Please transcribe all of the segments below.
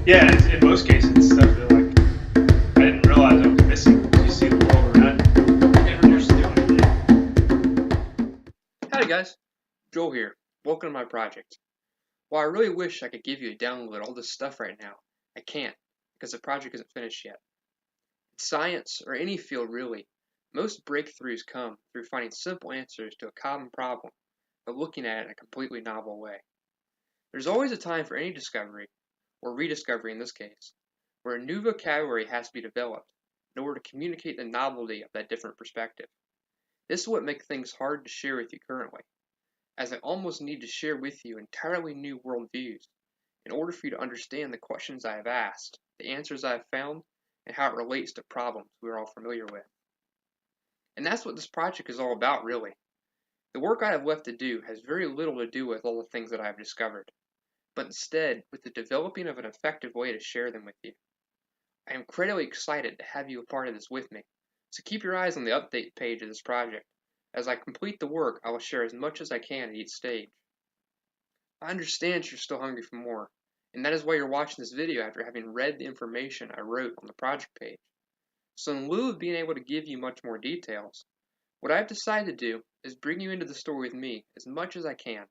Yeah, it's, in most cases, it's stuff that like I didn't realize I was missing. You see the world around you, never just doing it. Howdy guys, Joel here. Welcome to my project. While I really wish I could give you a download of all this stuff right now, I can't because the project isn't finished yet. In science, or any field really, most breakthroughs come through finding simple answers to a common problem, but looking at it in a completely novel way. There's always a time for any discovery, or rediscovery in this case, where a new vocabulary has to be developed in order to communicate the novelty of that different perspective. This is what makes things hard to share with you currently, as I almost need to share with you entirely new worldviews in order for you to understand the questions I have asked, the answers I have found, and how it relates to problems we are all familiar with. And that's what this project is all about, really. The work I have left to do has very little to do with all the things that I have discovered, but instead with the developing of an effective way to share them with you. I am incredibly excited to have you a part of this with me, so keep your eyes on the update page of this project. As I complete the work, I will share as much as I can at each stage. I understand you're still hungry for more, and that is why you're watching this video after having read the information I wrote on the project page. So in lieu of being able to give you much more details, what I have decided to do is bring you into the story with me as much as I can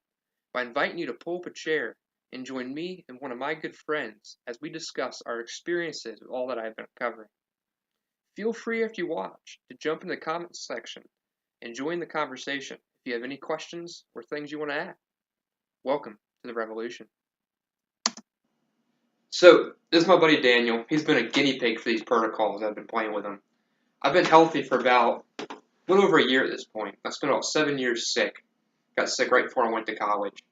by inviting you to pull up a chair and join me and one of my good friends as we discuss our experiences with all that I have been covering. Feel free after you watch to jump into the comments section and join the conversation if you have any questions or things you want to add. Welcome to the revolution. So, this is my buddy Daniel. He's been a guinea pig for these protocols. I've been playing with him. I've been healthy for about a little over a year at this point. I spent about 7 years sick. Got sick right before I went to college.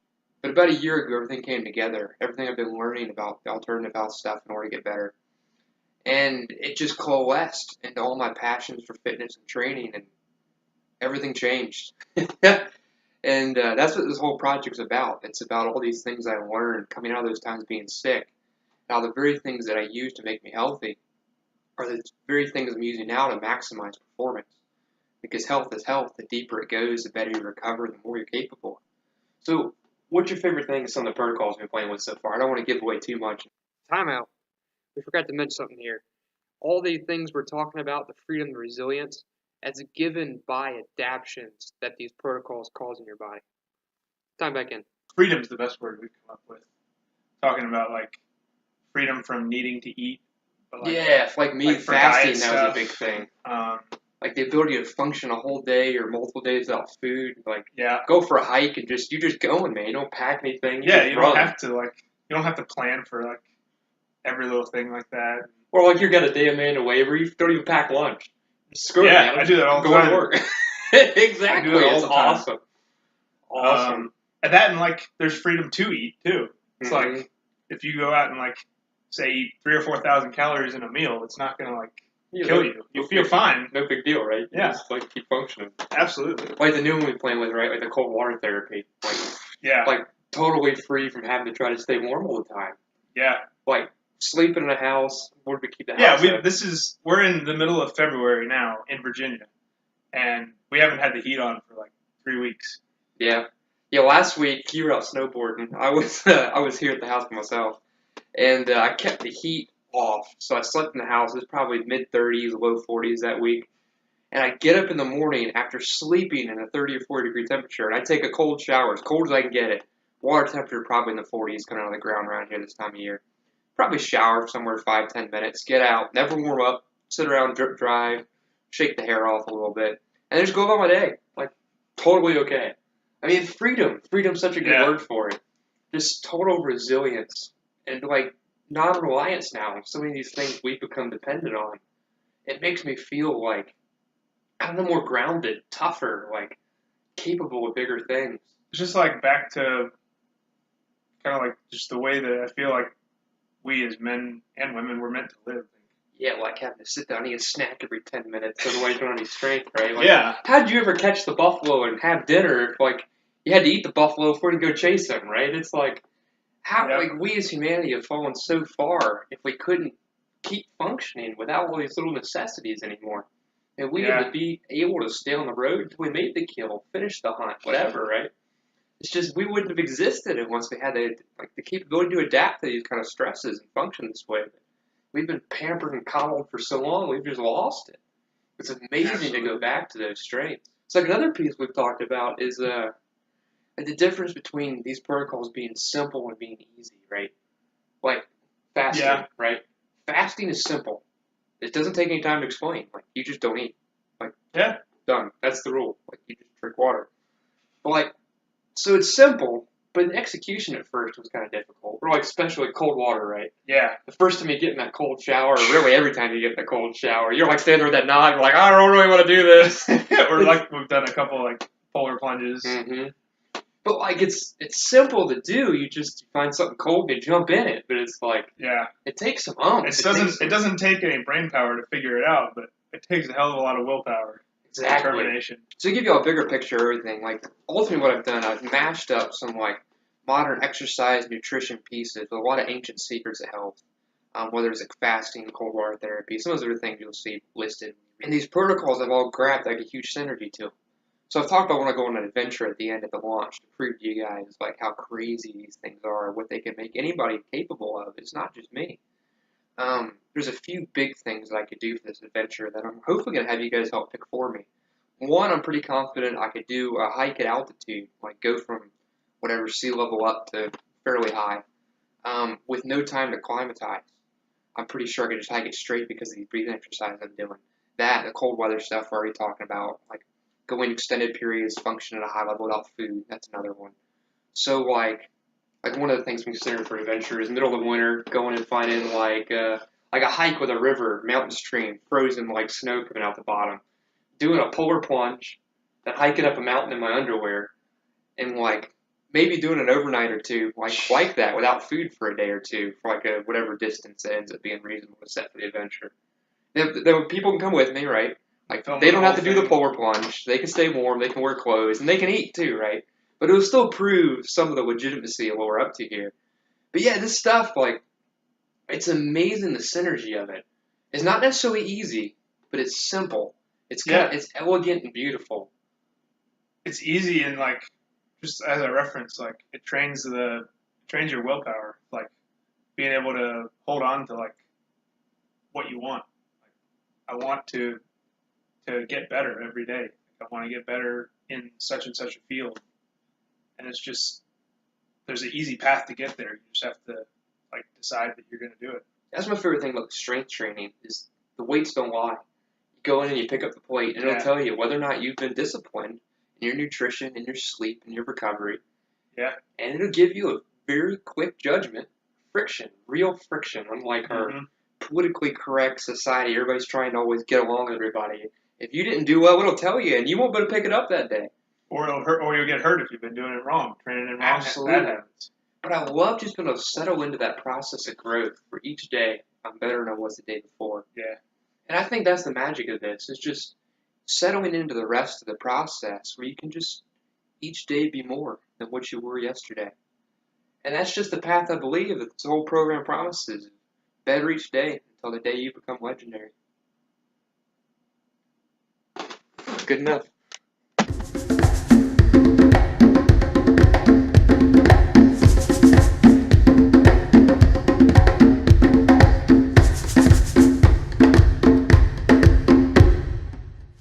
But about a year ago, everything came together. Everything I've been learning about the alternative health stuff in order to get better. And it just coalesced into all my passions for fitness and training, and everything changed. And that's what this whole project's about. It's about all these things I learned coming out of those times being sick. Now, the very things that I use to make me healthy are the very things I'm using now to maximize performance. Because health is health. The deeper it goes, the better you recover, the more you're capable. So, what's your favorite thing some of the protocols we've been playing with so far? I don't want to give away too much. Timeout. We forgot to mention something here. All the things we're talking about, the freedom, the resilience, as given by adaptions that these protocols cause in your body. Time back in. Freedom's the best word we've come up with. Talking about like freedom from needing to eat. But like me, like fasting, that was a big thing. Um, like the ability to function a whole day or multiple days without food. Like go for a hike and you're just going, man. You don't pack anything. You don't have to plan for like every little thing like that. Or like you're got a day of man waiver, you don't even pack lunch. Screw it, man. I do that all the time. Go to work. Exactly. I do that all it's the time. Awesome. Awesome. And that and like there's freedom to eat too. It's like if you go out and like say eat 3,000 or 4,000 calories in a meal, it's not gonna like kill you. You'll feel fine. No big deal, right? You just like keep functioning. Absolutely. Like the new one we're playing with, right? Like the cold water therapy. Like like totally free from having to try to stay warm all the time. Yeah. Like sleeping in a house, where do we keep the house? We're in the middle of February now in Virginia, and we haven't had the heat on for like 3 weeks. Yeah. Last week you were out snowboarding. I was here at the house by myself, and I kept the heat off, so I slept in the house. It was probably mid-30s, low 40s that week, and I get up in the morning after sleeping in a 30 or 40 degree temperature, and I take a cold shower, as cold as I can get it. Water temperature probably in the 40s coming out of the ground around here this time of year. Probably shower for somewhere 5-10 minutes, get out, never warm up, sit around, drip dry, shake the hair off a little bit, and then just go about my day. Like, totally okay. I mean, freedom. Freedom's such a good word for it. Just total resilience and, like, non-reliance now on so many of these things we've become dependent on. It makes me feel like, I don't know, more grounded, tougher, like, capable of bigger things. It's just like back to kind of like just the way that I feel like we as men and women were meant to live. Yeah, like having to sit down and eat a snack every 10 minutes, otherwise you don't have any strength, right? Like, how'd you ever catch the buffalo and have dinner if, like, you had to eat the buffalo before you go chase them, right? It's like, like, we as humanity have fallen so far if we couldn't keep functioning without all these little necessities anymore. And we had to be able to stay on the road until we made the kill, finish the hunt, whatever, right? It's just we wouldn't have existed once we had the capability to adapt to these kind of stresses and function this way. We've been pampered and coddled for so long, we've just lost it. It's amazing to go back to those strains. It's like another piece we've talked about is the difference between these protocols being simple and being easy, right? Like fasting, right? Fasting is simple. It doesn't take any time to explain. Like, you just don't eat. Like, done. That's the rule. Like, you just drink water. But, like, so it's simple, but the execution at first was kind of difficult. Or, like, especially cold water, right? Yeah. The first time you get in that cold shower, or really every time you get in that cold shower, you're, like, standing with that knot, you're like, I don't really want to do this. Or, like, we've done a couple, like, polar plunges. Mm-hmm. But, like, it's simple to do. You just find something cold and you jump in it. But it's like, it takes some It doesn't take any brain power to figure it out, but it takes a hell of a lot of willpower. Exactly. Determination. So to give you a bigger picture of everything, like, ultimately what I've done, I've mashed up some, like, modern exercise nutrition pieces with a lot of ancient secrets of health, whether it's like fasting, cold water therapy, some of those other things you'll see listed. And these protocols have all grabbed like a huge synergy to them. So I've talked about when I go on an adventure at the end of the launch to prove to you guys like how crazy these things are, what they can make anybody capable of. It's not just me. There's a few big things that I could do for this adventure that I'm hopefully going to have you guys help pick for me. One, I'm pretty confident I could do a hike at altitude, like go from whatever sea level up to fairly high, with no time to climatize. I'm pretty sure I could just hike it straight because of the breathing exercise I'm doing. That, the cold weather stuff we're already talking about, like going extended periods, function at a high level without food, that's another one. So like one of the things we consider for adventure is middle of the winter, going and finding like a hike with a river, mountain stream, frozen like snow coming out the bottom, doing a polar plunge, then hiking up a mountain in my underwear, and like maybe doing an overnight or two like that without food for a day or two for like a whatever distance that ends up being reasonable to set for the adventure. People can come with me, right? Like they don't have to do the polar plunge. They can stay warm. They can wear clothes, and they can eat too, right? But it will still prove some of the legitimacy of what we're up to here. But yeah, this stuff, like, it's amazing the synergy of it. It's not necessarily easy, but it's simple. It's it's elegant and beautiful. It's easy and like just as a reference, like it trains your willpower, like being able to hold on to like what you want. Like, I want to get better every day. I want to get better in such and such a field. And it's just, there's an easy path to get there. You just have to like decide that you're going to do it. That's my favorite thing about strength training is the weights don't lie. You go in and you pick up the plate, and it'll tell you whether or not you've been disciplined in your nutrition, in your sleep, in your recovery. Yeah. And it'll give you a very quick judgment. Real friction, unlike our politically correct society. Everybody's trying to always get along with everybody. If you didn't do well, it'll tell you, and you won't be able to pick it up that day. Or it'll hurt, or you'll get hurt if you've been doing it wrong, training it wrong. Absolutely. That happens. But I love just being able to settle into that process of growth for each day. I'm better than I was the day before. Yeah. And I think that's the magic of this, is just settling into the rest of the process where you can just each day be more than what you were yesterday. And that's just the path I believe that this whole program promises. Better each day until the day you become legendary. Good enough.